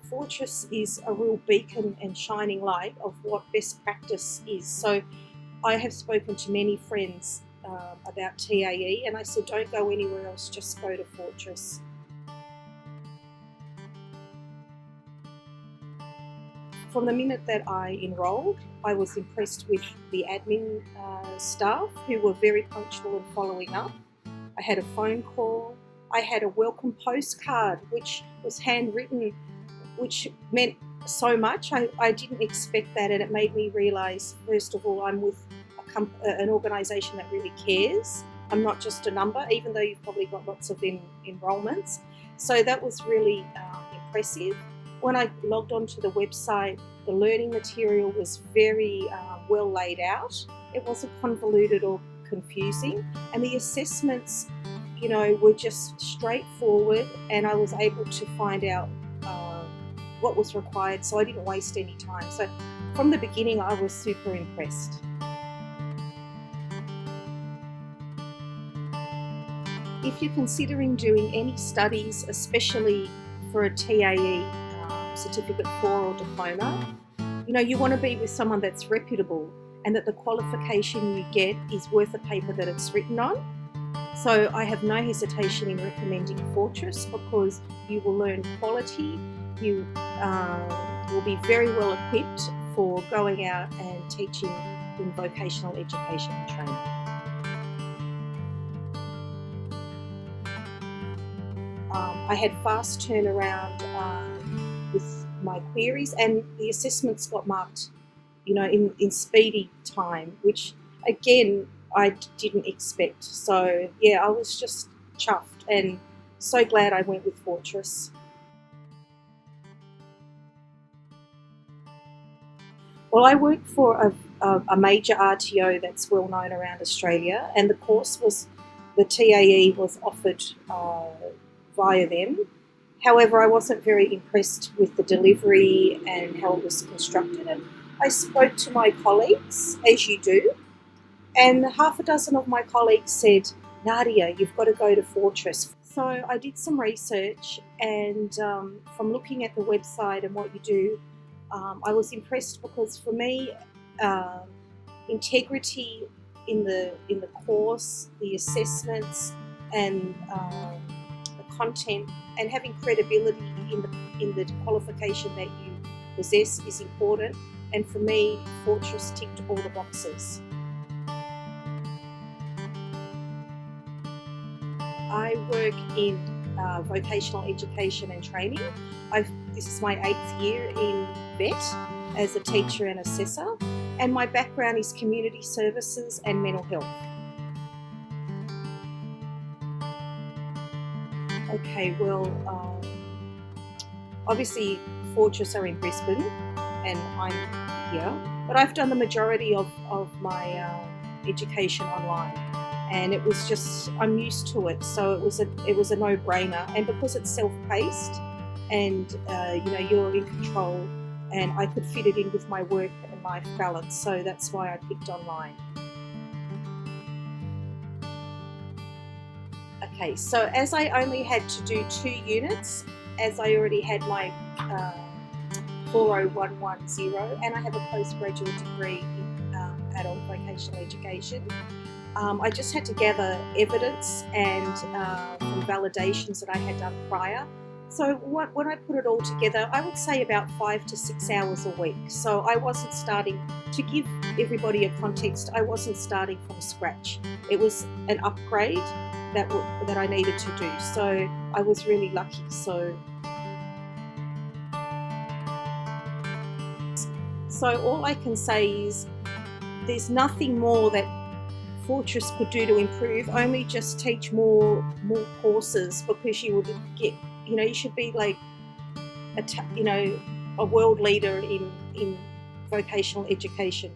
Fortress is a real beacon and shining light of what best practice is. So I have spoken to many friends about TAE, and I said, don't go anywhere else, just go to Fortress. From the minute that I enrolled, I was impressed with the admin staff, who were very punctual in following up. I had a phone call. I had a welcome postcard, which was handwritten, which meant so much. I didn't expect that, and it made me realise, first of all, I'm with an organisation that really cares. I'm not just a number, even though you've probably got lots of enrolments. So that was really impressive. When I logged onto the website, the learning material was very well laid out. It wasn't convoluted or confusing, and the assessments, were just straightforward, and I was able to find out what was required, so I didn't waste any time. So from the beginning, I was super impressed. If you're considering doing any studies, especially for a TAE Certificate IV or diploma, you want to be with someone that's reputable and that the qualification you get is worth the paper that it's written on. So I have no hesitation in recommending Fortress, because you will learn quality, you will be very well equipped for going out and teaching in vocational education and training. I had fast turnaround with my queries, and the assessments got marked, in speedy time, which again I didn't expect. So yeah, I was just chuffed and so glad I went with Fortress. Well, I work for a major RTO that's well known around Australia, and the TAE was offered via them. However, I wasn't very impressed with the delivery and how it was constructed. And I spoke to my colleagues, as you do, and half a dozen of my colleagues said, Nadia, you've got to go to Fortress. So I did some research, and from looking at the website and what you do, I was impressed, because for me, integrity in the course, the assessments, and the content, and having credibility in the qualification that you possess is important. And for me, Fortress ticked all the boxes. I work in vocational education and training. This is my 8th year in VET as a teacher and assessor, and my background is community services and mental health. Okay, well, obviously Fortress are in Brisbane and I'm here, but I've done the majority of my education online, and it was just, I'm used to it, so it was a no-brainer. And because it's self-paced and you're in control, and I could fit it in with my work and life balance, so that's why I picked online. Okay, so as I only had to do 2 units, as I already had my 40110, and I have a postgraduate degree in adult vocational education, I just had to gather evidence and from validations that I had done prior. So when I put it all together, I would say about 5 to 6 hours a week. So I wasn't starting, to give everybody a context, I wasn't starting from scratch. It was an upgrade that I needed to do. So I was really lucky. So all I can say is there's nothing more that Fortress could do to improve, only just teach more courses, because you will get, you should be like a world leader in vocational education.